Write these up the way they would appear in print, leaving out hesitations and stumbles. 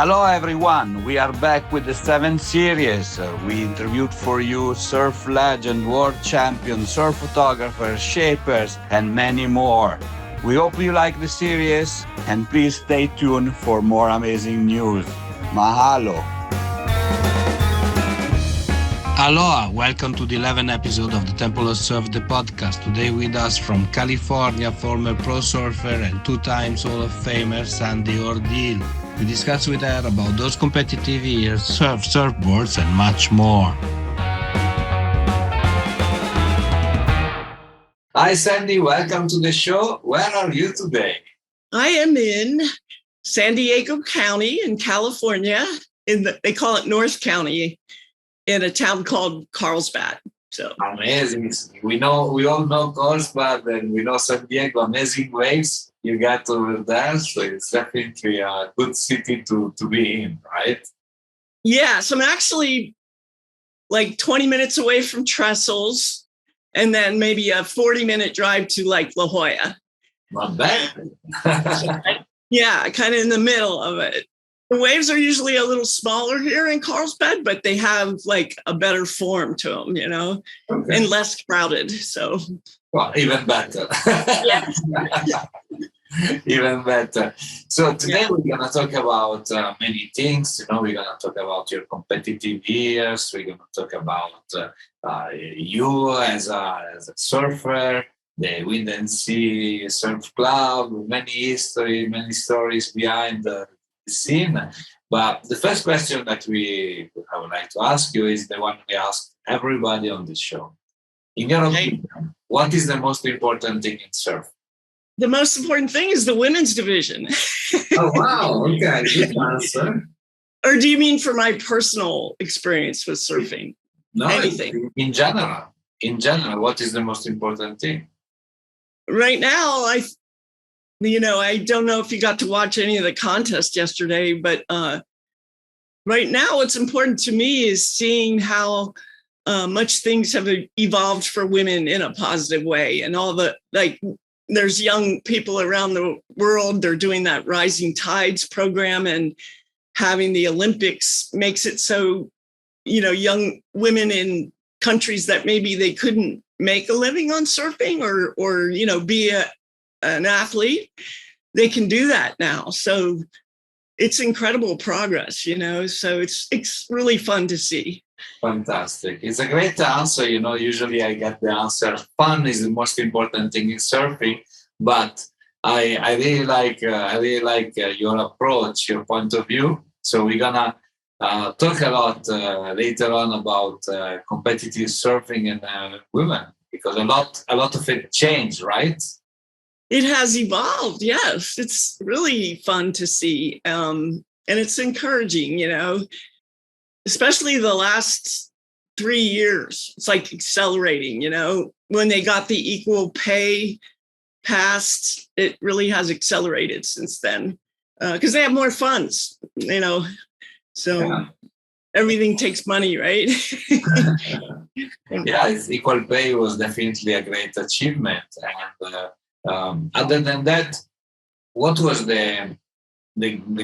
Aloha everyone, we are back with the 7th series. We interviewed for you surf legend, world champion, surf photographers, shapers, and many more. We hope you like the series, and please stay tuned for more amazing news. Mahalo. Aloha, welcome to the 11th episode of the Temple of Surf, the podcast. Today with us from California, former pro surfer and 2-time Hall of Famer Sandy Ordille. We discuss with her about those competitive years, surfboards, and much more. Hi, Sandy. Welcome to the show. Where are you today? I am in San Diego County in California. They call it North County, in a town called Carlsbad. So amazing. We all know Carlsbad, and we know San Diego. Amazing waves you got over there, so it's definitely a good city to be in, right? Yes, I'm actually like 20 minutes away from Trestles, and then maybe a 40-minute drive to like La Jolla. Not bad. Yeah, kind of in the middle of it. The waves are usually a little smaller here in Carlsbad, but they have like a better form to them, okay, and less crowded. So, well, even better. Yes. Even better. So today we're going to talk about many things. We're going to talk about your competitive years. We're going to talk about you as a surfer, the WindandSea Surf Club, many history, many stories behind the scene. But the first question that I would like to ask you is the one we ask everybody on the show. In your opinion, what is the most important thing in surf? The most important thing is the women's division. Oh, wow. Okay. Good answer. Or do you mean for my personal experience with surfing? No, anything. In general, what is the most important thing? Right now, I don't know if you got to watch any of the contest yesterday, but right now what's important to me is seeing how much things have evolved for women in a positive way. And all the, there's young people around the world, they're doing that Rising Tides program, and having the Olympics makes it so, young women in countries that maybe they couldn't make a living on surfing or be an athlete, they can do that now. So it's incredible progress, so it's really fun to see. Fantastic. It's a great answer. Usually I get the answer, fun is the most important thing in surfing, but I really like your approach, your point of view. So we're gonna talk a lot later on about competitive surfing and women, because a lot of it changed, right? It has evolved. Yes, it's really fun to see, and it's encouraging. Especially the last 3 years, it's like accelerating, when they got the equal pay passed, it really has accelerated since then because they have more funds, so everything takes money, right? Yeah, equal pay was definitely a great achievement. And other than that, what was the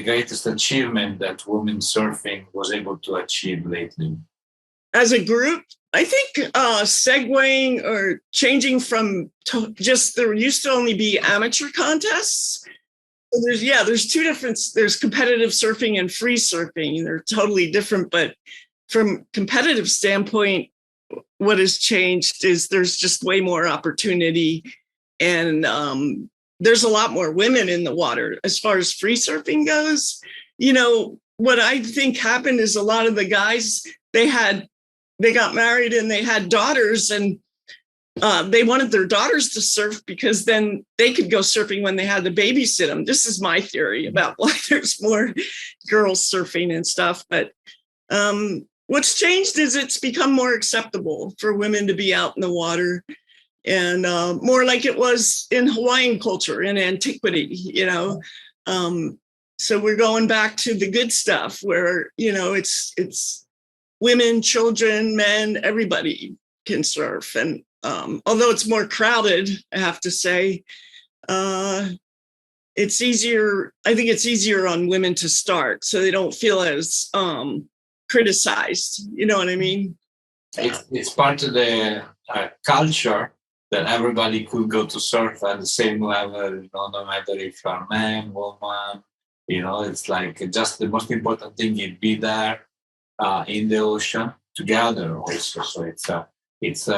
greatest achievement that women surfing was able to achieve lately? As a group, I think segueing or changing from there used to only be amateur contests. So there's two different, there's competitive surfing and free surfing. They're totally different, but from competitive standpoint, what has changed is there's just way more opportunity, and there's a lot more women in the water. As far as free surfing goes, what I think happened is a lot of the guys, they got married and they had daughters, and they wanted their daughters to surf because then they could go surfing when they had to babysit them. This is my theory about why there's more girls surfing and stuff. But what's changed is it's become more acceptable for women to be out in the water, and more like it was in Hawaiian culture in antiquity, So we're going back to the good stuff where, it's women, children, men, everybody can surf. And although it's more crowded, I have to say, it's easier. I think it's easier on women to start, so they don't feel as criticized. You know what I mean? It's part of the culture that everybody could go to surf at the same level, no matter if you're a man, woman, it's like just the most important thing is be there in the ocean together also. So it's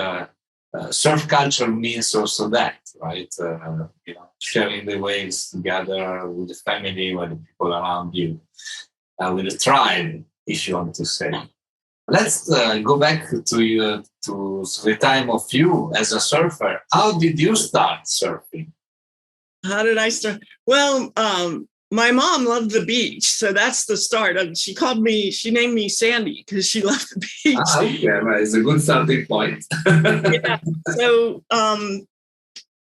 surf culture means also that, right? Sharing the waves together with the family, with the people around you, with the tribe, if you want to say. Let's go back to the time of you as a surfer. How did you start surfing? How did I start? Well, my mom loved the beach, so that's the start. She named me Sandy because she loved the beach. Okay, right. It's a good starting point. Yeah. So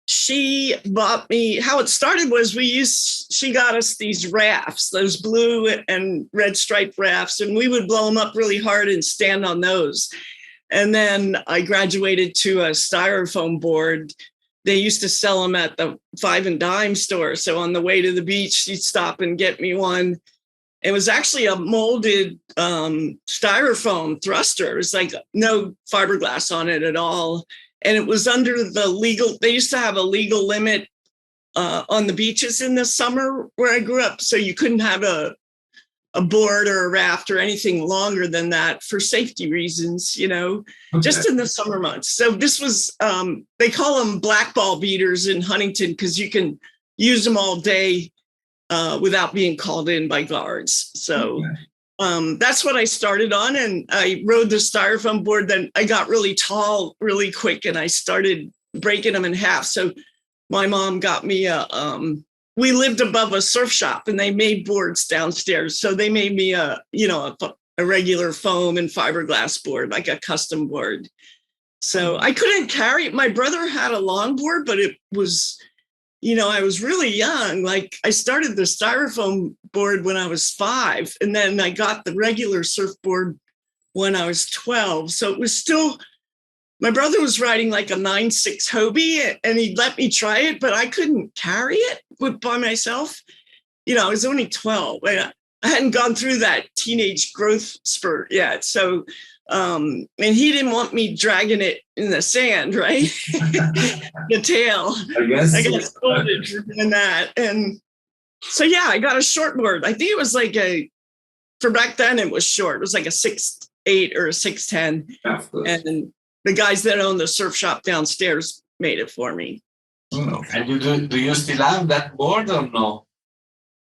she bought me, how it started was she got us these rafts, those blue and red striped rafts, and we would blow them up really hard and stand on those. And then I graduated to a styrofoam board. They used to sell them at the 5 and dime store. So on the way to the beach, she'd stop and get me one. It was actually a molded styrofoam thruster. It was like no fiberglass on it at all. And it was under they used to have a legal limit on the beaches in the summer where I grew up. So you couldn't have a board or a raft or anything longer than that for safety reasons, okay. Just in the summer months. So this was, they call them black ball beaters in Huntington because you can use them all day without being called in by guards. So that's what I started on. And I rode the styrofoam board. Then I got really tall really quick and I started breaking them in half. So my mom got me we lived above a surf shop and they made boards downstairs. So they made me a regular foam and fiberglass board, like a custom board. So I couldn't carry it. My brother had a longboard, but it was, I was really young. Like I started the styrofoam board when I was 5, and then I got the regular surfboard when I was 12. So it was still, my brother was riding like a 9.6 Hobie and he let me try it, but I couldn't carry it by myself. I was only 12. I hadn't gone through that teenage growth spurt yet. So, and he didn't want me dragging it in the sand, right? The tail. I got scolded for doing that. And so, yeah, I got a shortboard. I think it was like for back then it was short. It was like a 6'8" or a 6'10". And the guys that own the surf shop downstairs made it for me. And do you still have that board or no?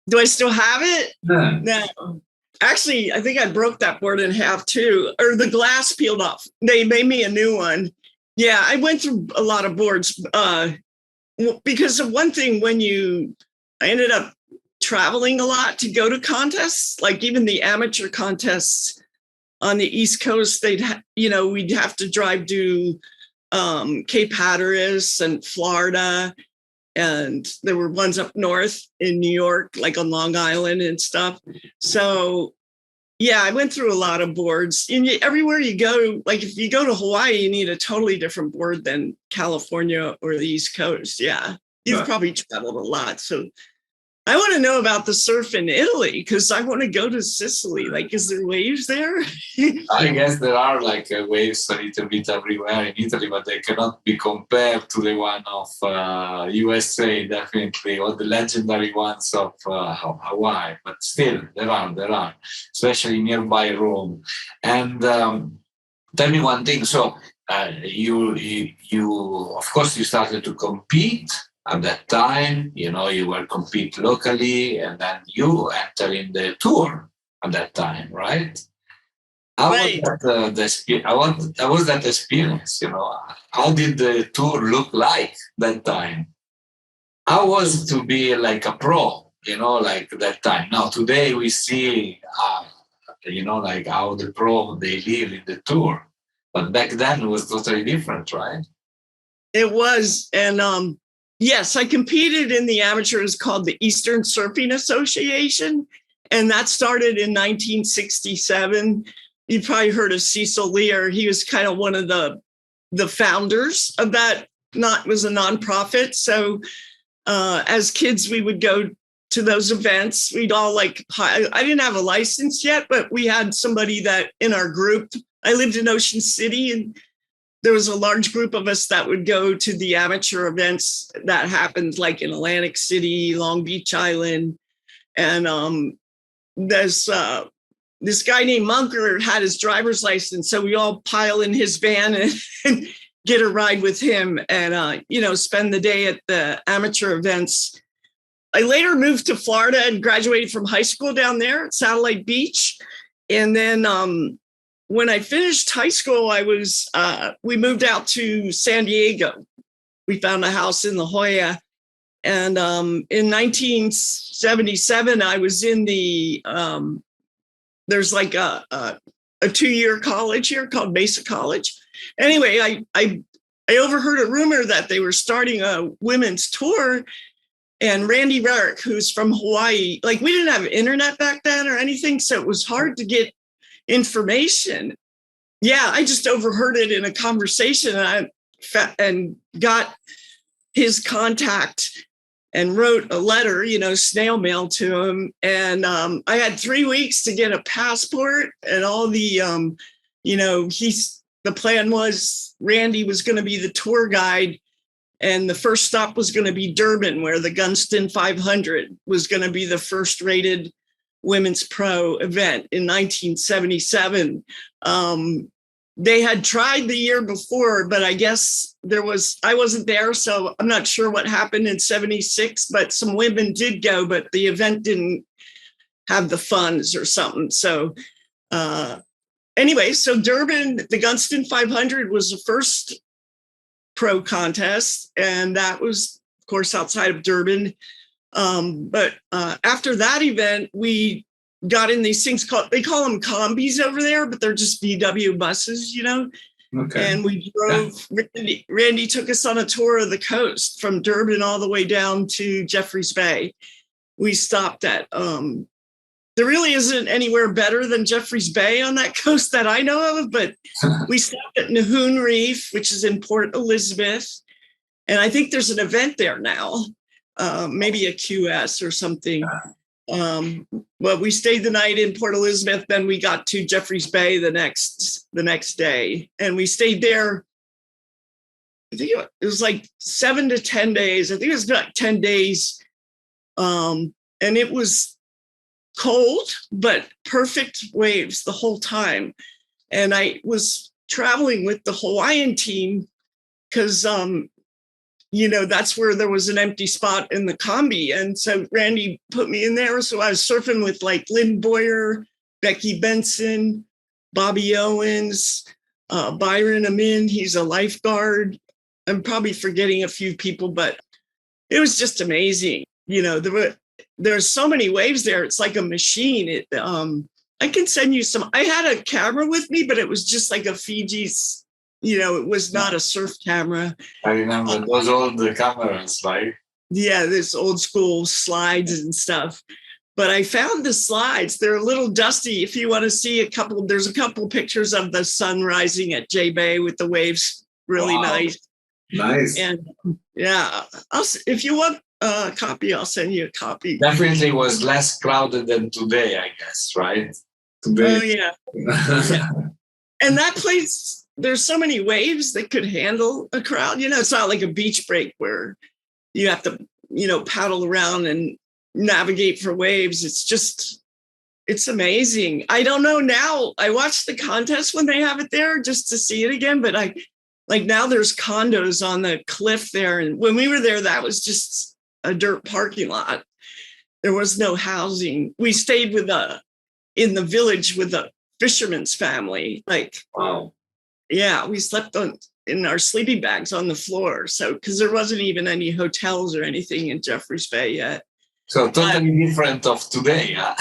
Do I still have it? No. Actually, I think I broke that board in half too, or the glass peeled off. They made me a new one. Yeah, I went through a lot of boards because of one thing. I ended up traveling a lot to go to contests, like even the amateur contests on the East Coast. We'd have to drive to Cape Hatteras and Florida. And there were ones up north in New York, like on Long Island and stuff. So, yeah, I went through a lot of boards. And everywhere you go, like if you go to Hawaii, you need a totally different board than California or the East Coast. Yeah, you've probably traveled a lot. So I want to know about the surf in Italy because I want to go to Sicily. Like, is there waves there? I guess there are like waves a little bit everywhere in Italy, but they cannot be compared to the one of USA, definitely, or the legendary ones of Hawaii. But still, there are, especially nearby Rome. And tell me one thing. So you, of course, you started to compete. At that time, you were compete locally, and then you enter in the tour at that time, right? How was that experience? How did the tour look like that time? How was to be like a pro? Like that time. Now today we see, like how the pro they live in the tour, but back then it was totally different, right? It was, and yes, I competed in the amateurs called the Eastern Surfing Association, and that started in 1967. You probably heard of Cecil Lear. He was kind of one of the founders of that. Was a nonprofit. So As kids, we would go to those events. We'd all I didn't have a license yet, but we had somebody that in our group. I lived in Ocean City, and there was a large group of us that would go to the amateur events that happened like in Atlantic City, Long Beach Island. And there's this guy named Munker had his driver's license. So we all pile in his van and get a ride with him and, spend the day at the amateur events. I later moved to Florida and graduated from high school down there at Satellite Beach. And then when I finished high school, we moved out to San Diego. We found a house in La Jolla. And in 1977, I was in there's like a 2-year college here called Mesa College. Anyway, I overheard a rumor that they were starting a women's tour. And Randy Rarick, who's from Hawaii, we didn't have internet back then or anything, so it was hard to get information. Yeah, I just overheard it in a conversation and got his contact and wrote a letter, snail mail to him. And I had 3 weeks to get a passport and all the, the plan was Randy was going to be the tour guide. And the first stop was going to be Durban, where the Gunston 500 was going to be the first rated women's pro event in 1977. They had tried the year before, but I guess I wasn't there, so I'm not sure what happened in 76, but some women did go, but the event didn't have the funds or something. So anyway, so Durban, the Gunston 500 was the first pro contest, and that was, of course, outside of Durban. But after that event, we got in these things they call them combis over there, but they're just VW buses, Okay. And we drove, Randy took us on a tour of the coast from Durban all the way down to Jeffreys Bay. We stopped at, there really isn't anywhere better than Jeffreys Bay on that coast that I know of, but we stopped at Nahoon Reef, which is in Port Elizabeth. And I think there's an event there now, maybe a QS or something. Well, we stayed the night in Port Elizabeth. Then we got to Jeffreys Bay the next day, and we stayed there. I think it was like 7 to 10 days. I think it was about 10 days. And it was cold, but perfect waves the whole time. And I was traveling with the Hawaiian team because, that's where there was an empty spot in the combi. And so Randy put me in there. So I was surfing with Lynn Boyer, Becky Benson, Bobby Owens, Byron Amin. He's a lifeguard. I'm probably forgetting a few people, but it was just amazing. There's so many waves there. It's like a machine. I can send you some. I had a camera with me, but it was just like a Fiji's. It was not a surf camera. I remember those old cameras, right? Yeah, this old school slides and stuff. But I found the slides. They're a little dusty. If you want to see there's a couple pictures of the sun rising at J Bay with the waves. Really nice. Nice. And yeah, if you want a copy, I'll send you a copy. Definitely was less crowded than today, I guess, right? Today. Oh, yeah. Yeah. And that place, there's so many waves that could handle a crowd. It's not like a beach break where you have to, paddle around and navigate for waves. It's amazing. I don't know now. I watched the contest when they have it there just to see it again, but now there's condos on the cliff there. And when we were there, that was just a dirt parking lot. There was no housing. We stayed in the village with a fisherman's family. Wow. Yeah, we slept in our sleeping bags on the floor. So, because there wasn't even any hotels or anything in Jeffreys Bay yet. So totally different of today. Yeah.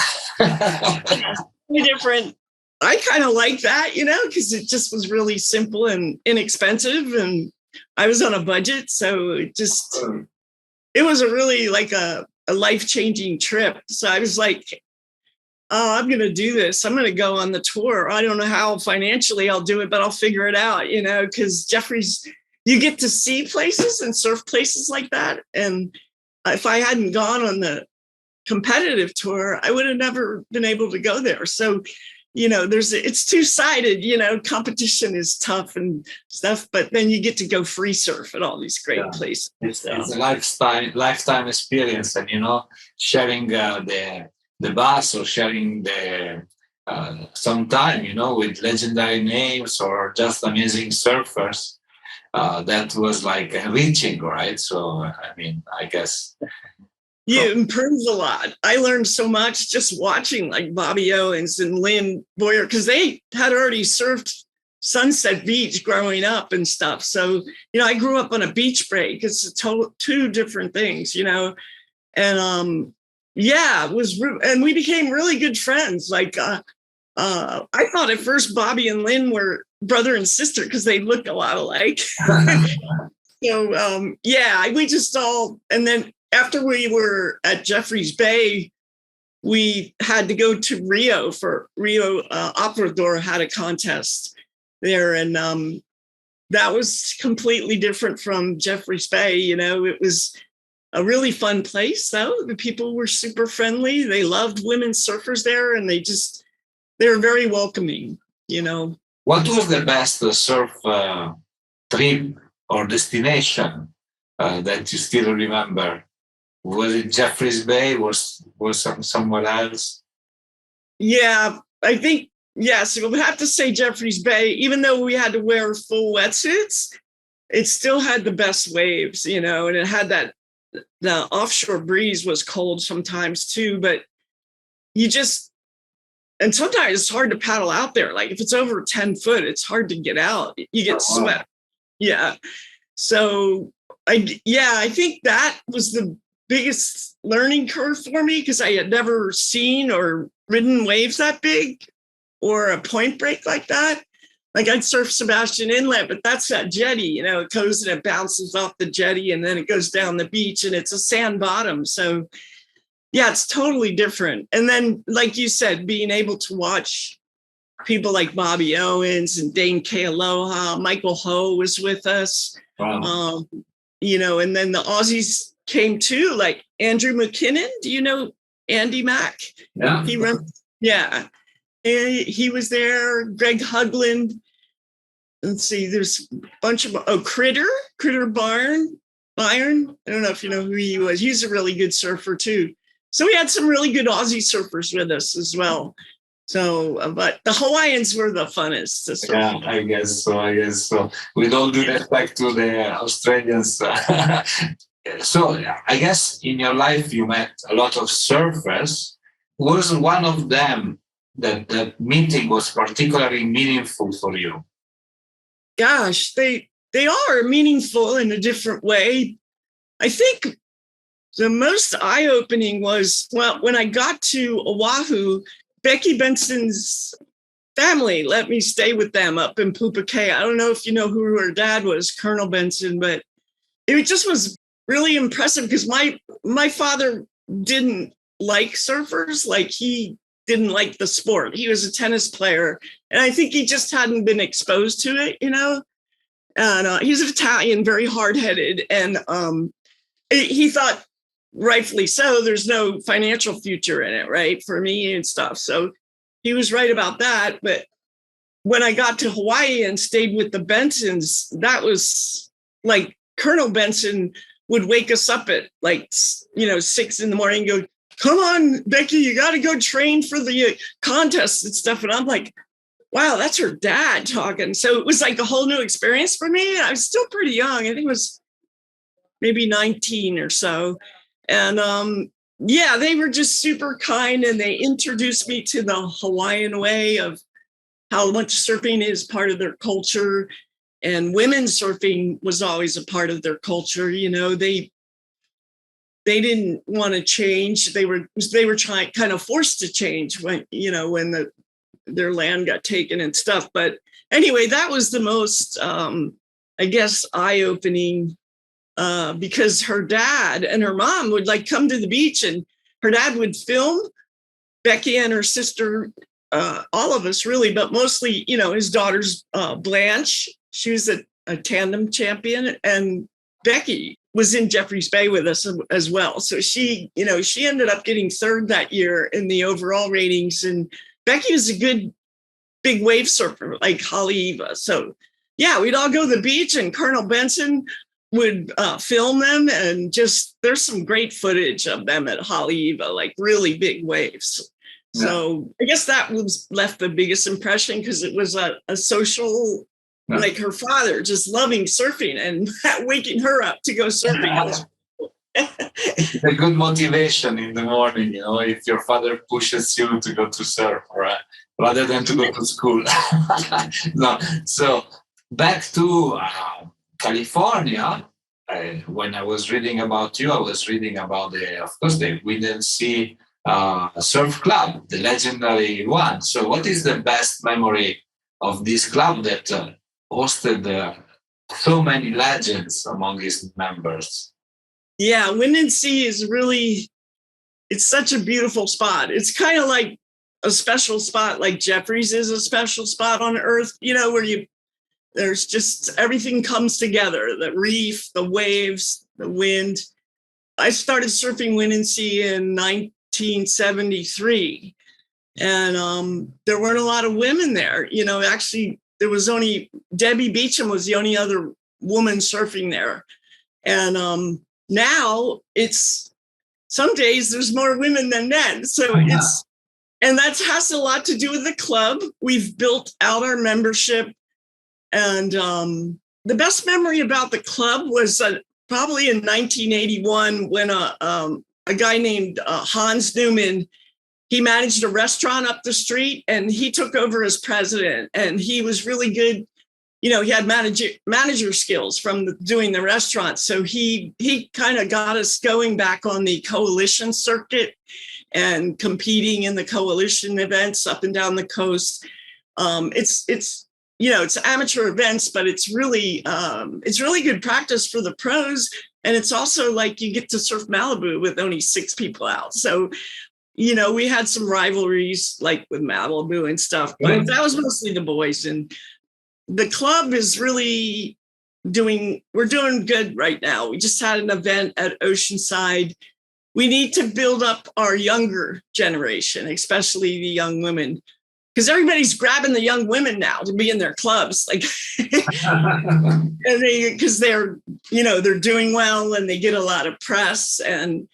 Different. I kind of like that, because it just was really simple and inexpensive. And I was on a budget. So it was a really a life-changing trip. So I was like, oh, I'm going to do this. I'm going to go on the tour. I don't know how financially I'll do it, but I'll figure it out, because Jeffreys, you get to see places and surf places like that. And if I hadn't gone on the competitive tour, I would have never been able to go there. So, it's two-sided, competition is tough and stuff, but then you get to go free surf at all these great places. It's a lifetime experience, and sharing the bus or sharing the some time, with legendary names or just amazing surfers. That was like enriching, right? So, I guess you improve a lot. I learned so much just watching like Bobby Owens and Lynn Boyer, because they had already surfed Sunset Beach growing up and stuff. So, I grew up on a beach break. It's two different things, and it was, and we became really good friends. Like, I thought at first Bobby and Lynn were brother and sister because they look a lot alike. So, we just all, and then after we were at Jeffreys Bay, we had to go to Rio for Rio. Operador had a contest there, and that was completely different from Jeffreys Bay. It was a really fun place, though. The people were super friendly. They loved women surfers there, and they were very welcoming. What was the best surf trip or destination that you still remember? Was it Jeffreys Bay? Was somewhere else? Yeah, I think, yes, we would have to say Jeffreys Bay. Even though we had to wear full wetsuits, it still had the best waves, and it had the offshore breeze was cold sometimes too, but and sometimes it's hard to paddle out there. Like if it's over 10 foot, it's hard to get out. You get swept. Yeah. So I think that was the biggest learning curve for me, because I had never seen or ridden waves that big or a point break like that. Like I'd surf Sebastian Inlet, but that's that jetty, it goes and it bounces off the jetty and then it goes down the beach and it's a sand bottom. So yeah, it's totally different. And then, like you said, being able to watch people like Bobby Owens and Dane K. Aloha, Michael Ho was with us. Wow. And then the Aussies came too, like Andrew McKinnon. Do you know Andy Mack? Yeah. He was there. Greg Hugland. Let's see, there's a bunch of, Critter Byron. I don't know if you know who he was. He's a really good surfer too. So we had some really good Aussie surfers with us as well. So, but the Hawaiians were the funnest to surf. Yeah, I guess so. With all due respect to the Australians. So I guess in your life you met a lot of surfers. Was one of them that meeting was particularly meaningful for you? Gosh, they are meaningful in a different way. I think the most eye-opening was, when I got to Oahu, Becky Benson's family let me stay with them up in Pupukea. I don't know if you know who her dad was, Colonel Benson, but it just was really impressive because my father didn't like surfers. Like he didn't like the sport. He was a tennis player, and I think he just hadn't been exposed to it, And he's an Italian, very hard-headed, and he thought, rightfully so, there's no financial future in it, right, for me and stuff. So he was right about that. But when I got to Hawaii and stayed with the Bensons, that was like Colonel Benson would wake us up at 6 in the morning and go, come on, Becky, you got to go train for the contests and stuff. And I'm like, wow, that's her dad talking. So it was like a whole new experience for me. I was still pretty young. I think it was maybe 19 or so. And they were just super kind, and they introduced me to the Hawaiian way of how much surfing is part of their culture. And women's surfing was always a part of their culture. They didn't want to change. They were trying, kind of forced to change when their land got taken and stuff. But anyway, that was the most, I guess, eye-opening, because her dad and her mom would come to the beach, and her dad would film Becky and her sister, all of us really, but mostly, his daughter's Blanche. She was a tandem champion, and Becky, was in Jeffreys Bay with us as well. So she ended up getting third that year in the overall ratings. And Becky was a good big wave surfer like Haleiwa. So yeah, we'd all go to the beach and Colonel Benson would film them, and just there's some great footage of them at Haleiwa, like really big waves. Yeah. So I guess that was left the biggest impression because it was a social, like her father just loving surfing and waking her up to go surfing. It's a good motivation in the morning, if your father pushes you to go to surf, right? Rather than to go to school. No. So back to California. When I was reading about you, I was reading about the WindandSea Surf Club, the legendary one. So what is the best memory of this club that hosted so many legends among its members? Yeah, WindandSea is really, it's such a beautiful spot. It's kind of like a special spot, like Jeffreys is a special spot on Earth, where there's just everything comes together, the reef, the waves, the wind. I started surfing WindandSea in 1973, and there weren't a lot of women there. Actually, there was only Debbie Beecham was the only other woman surfing there. And now it's some days there's more women than men. So and that has a lot to do with the club. We've built out our membership. And the best memory about the club was probably in 1981 when a guy named Hans Newman, he managed a restaurant up the street and he took over as president. And he was really good. He had manager skills from doing the restaurant. So he kind of got us going back on the coalition circuit and competing in the coalition events up and down the coast. It's amateur events, but it's really good practice for the pros. And it's also like you get to surf Malibu with only 6 people out. So, we had some rivalries like with Malibu and stuff, but that was mostly the boys. And the club is really we're doing good right now. We just had an event at Oceanside. We need to build up our younger generation, especially the young women, because everybody's grabbing the young women now to be in their clubs, like, and because they're doing well and they get a lot of press. And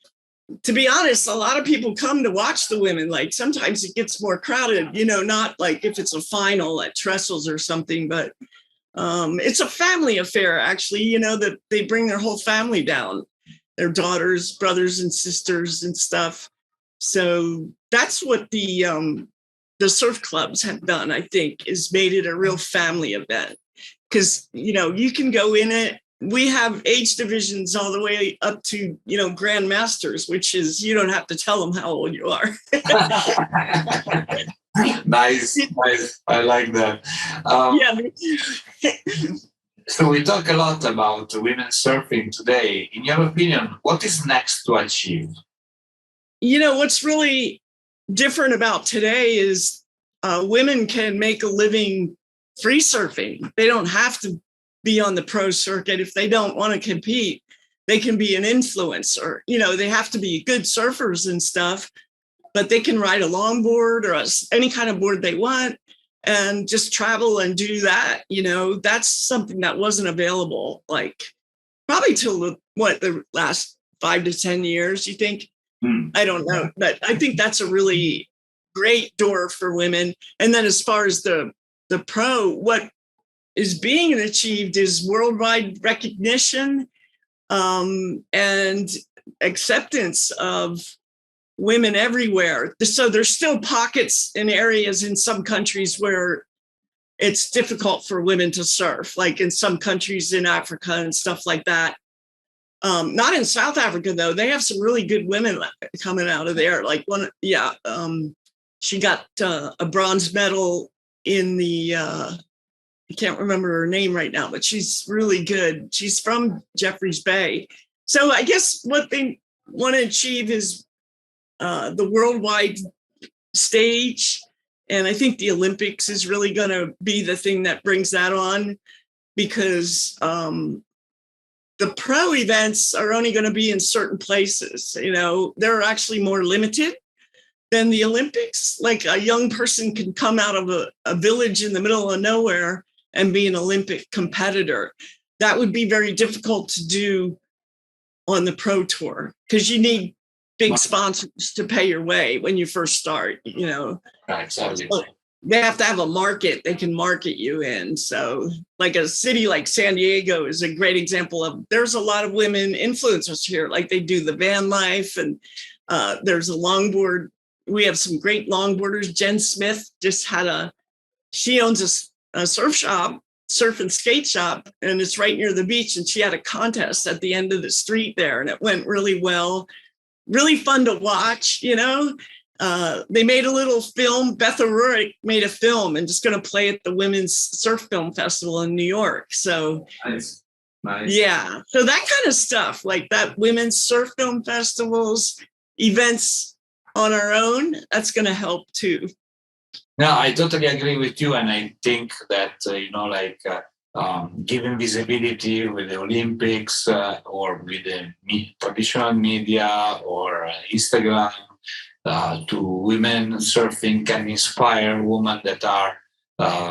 to be honest, a lot of people come to watch the women. Like sometimes it gets more crowded, not like if it's a final at Trestles or something, but it's a family affair, actually, that they bring their whole family down, their daughters, brothers and sisters and stuff. So that's what the surf clubs have done, I think, is made it a real family event. Because, you can go in it. We have age divisions all the way up to, grandmasters, which is you don't have to tell them how old you are. Nice. I like that. So we talk a lot about women surfing today. In your opinion, what is next to achieve? What's really different about today is women can make a living free surfing. They don't have to be on the pro circuit. If they don't want to compete, they can be an influencer. They have to be good surfers and stuff, but they can ride a longboard or any kind of board they want and just travel and do that. That's something that wasn't available, like probably till the last 5 to 10 years, you think? I don't know, but I think that's a really great door for women. And then as far as the pro, what is being achieved is worldwide recognition and acceptance of women everywhere. So there's still pockets and areas in some countries where it's difficult for women to surf, like in some countries in Africa and stuff like that. Not in South Africa, though. They have some really good women coming out of there. Like she got a bronze medal in the, I can't remember her name right now, but she's really good. She's from Jeffreys Bay. So I guess what they want to achieve is the worldwide stage. And I think the Olympics is really going to be the thing that brings that on, because the pro events are only going to be in certain places. They're actually more limited than the Olympics. Like a young person can come out of a village in the middle of nowhere and be an Olympic competitor. That would be very difficult to do on the pro tour because you need big sponsors to pay your way when you first start, Exactly. They have to have a market they can market you in. So like a city like San Diego is a great example of, there's a lot of women influencers here. Like they do the van life, and there's a longboard. We have some great longboarders. Jen Smith she owns a surf and skate shop, and it's right near the beach. And she had a contest at the end of the street there, and it went really well. Really fun to watch, They made a little film. Beth O'Rourke made a film and just going to play at the Women's Surf Film Festival in New York. So nice. Yeah. So that kind of stuff, like that women's surf film festivals, events on our own, that's going to help too. No, I totally agree with you. And I think that, giving visibility with the Olympics or with the traditional media or Instagram to women surfing can inspire women that are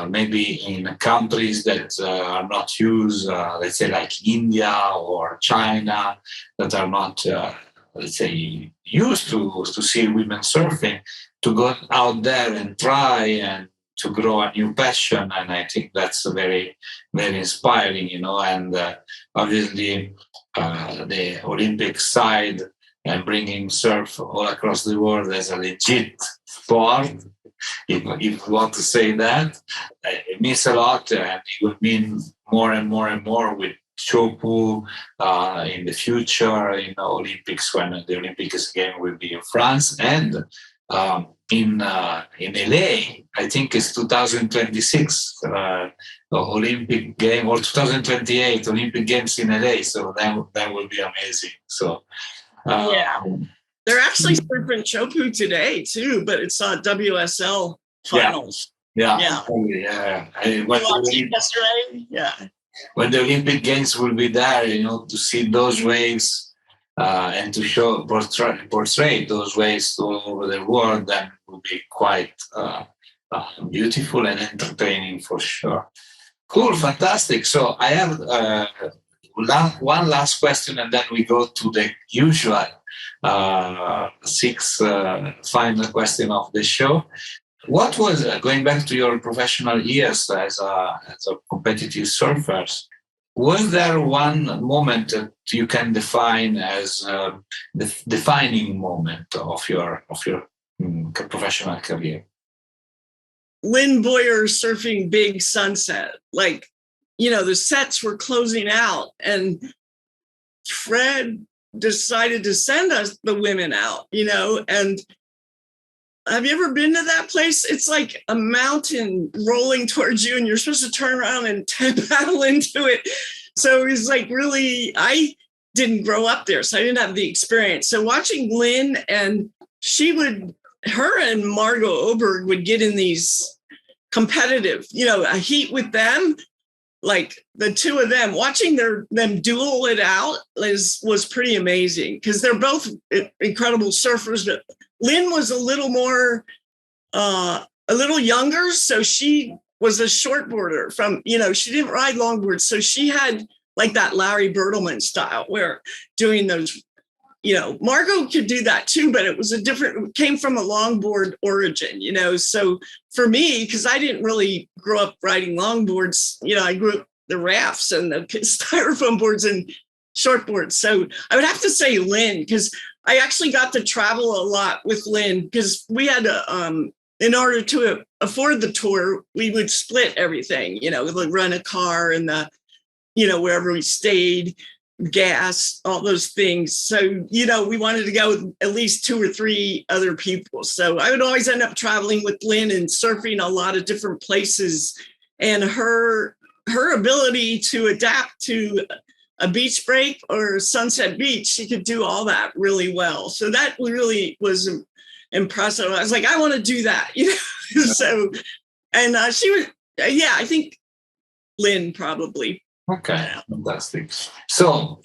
maybe in countries that are not used, let's say like India or China, that are not, used to see women surfing, to go out there and try and to grow a new passion. And I think that's very, very inspiring, and obviously the Olympic side and bringing surf all across the world as a legit sport, if you want to say that, it means a lot, and it will mean more and more and more with Chopu in the future, Olympics, when the Olympics game will be in France, and in LA, I think it's 2026 Olympic game, or 2028 Olympic Games in LA. So that will be amazing. So yeah, they're actually surfing Chopu today too, but it's WSL finals. Yeah. When the Olympic Games will be there, to see those waves. And to portray those waves all over the world, that would be quite beautiful and entertaining for sure. Cool, fantastic. So I have one last question, and then we go to the usual 6 final question of the show. What was, going back to your professional years as a competitive surfer, was there one moment that you can define as the defining moment of your professional career? Lynn Boyer surfing Big Sunset. Like, the sets were closing out, and Fred decided to send us the women out, and have you ever been to that place? It's like a mountain rolling towards you, and you're supposed to turn around and paddle into it. So it was like, really, I didn't grow up there, so I didn't have the experience. So watching Lynn, and her and Margot Oberg would get in these competitive, a heat with them, like the two of them, watching them duel it out was pretty amazing, because they're both incredible surfers. But Lynn was a little more, a little younger, so she was a shortboarder from, she didn't ride longboards. So she had like that Larry Bertelman style, where doing those, Margot could do that too, but it came from a longboard origin, So for me, because I didn't really grow up riding longboards, I grew up the rafts and the styrofoam boards and shortboards. So I would have to say Lynn, because I actually got to travel a lot with Lynn, because we had to, in order to afford the tour, we would split everything, we'd rent a car and wherever we stayed, gas, all those things. So, we wanted to go with at least 2 or 3 other people. So I would always end up traveling with Lynn and surfing a lot of different places. And her ability to adapt to a beach break or Sunset Beach, she could do all that really well. So that really was impressive. I was like, I want to do that, So, and she was, I think Lynn probably. Okay, fantastic. So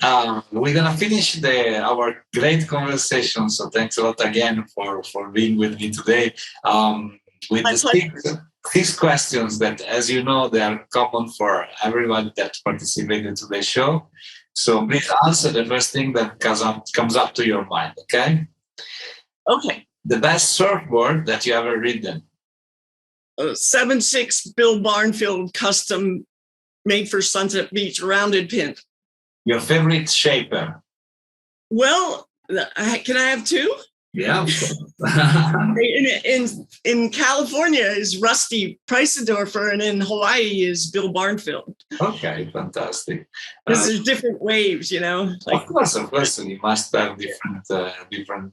we're gonna finish our great conversation. So thanks a lot again for being with me today. With My the six questions that, as you know, they are common for everyone that participated in today's show. So please answer the first thing that comes up to your mind. Okay. Okay. The best surfboard that you ever ridden? 7.6 Bill Barnfield custom made for Sunset Beach rounded pin. Your favorite shaper? Well, can I have two? Yeah. in California is Rusty Preisendorfer, and in Hawaii is Bill Barnfield. Okay, fantastic. Because there's different waves, you know. Of course, you must have different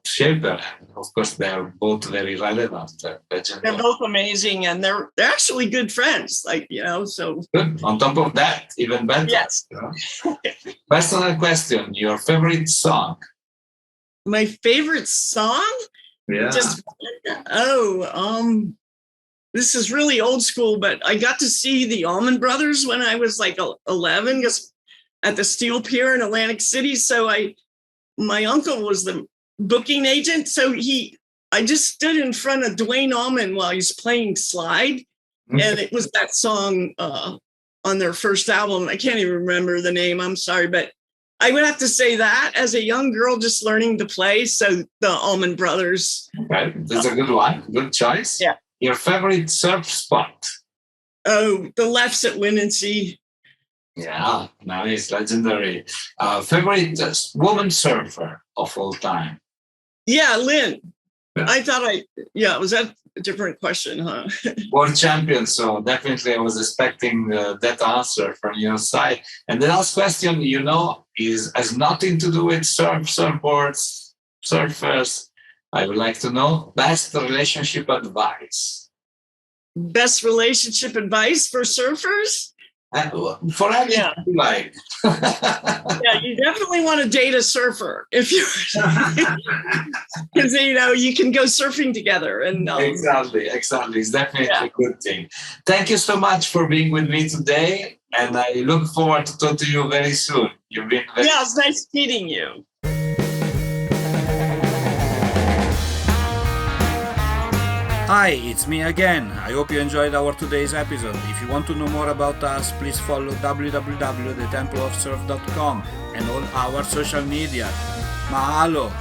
shaper, and of course they are both very relevant. They're both amazing, and they're actually good friends. Like, you know, so good. On top of that, even better. Yes. Personal question: your favorite song? My favorite song? Yeah. This is really old school, but I got to see the Allman Brothers when I was like 11, just at the Steel Pier in Atlantic City. So my uncle was the booking agent. So I just stood in front of Dwayne Allman while he's playing Slide. And it was that song on their first album. I can't even remember the name. I'm sorry, but I would have to say that as a young girl just learning to play. So the Allman Brothers. Okay, that's a good one. Good choice. Yeah. Your favorite surf spot? Oh, the Lefts at WindandSea. Yeah, nice, legendary. Favorite woman surfer of all time? Yeah, Lynn. Yeah. I thought was that a different question, huh? World champion, so definitely I was expecting that answer from your side. And the last question, has nothing to do with surfboards, surfers. I would like to know best relationship advice. Best relationship advice for surfers? For everything you like. Yeah, you definitely want to date a surfer if you, because you can go surfing together. And exactly, it's definitely a good thing. Thank you so much for being with me today, and I look forward to talk to you very soon. You've been it's nice meeting you. Hi, it's me again. I hope you enjoyed our today's episode. If you want to know more about us, please follow www.thetempleofsurf.com and all our social media. Mahalo!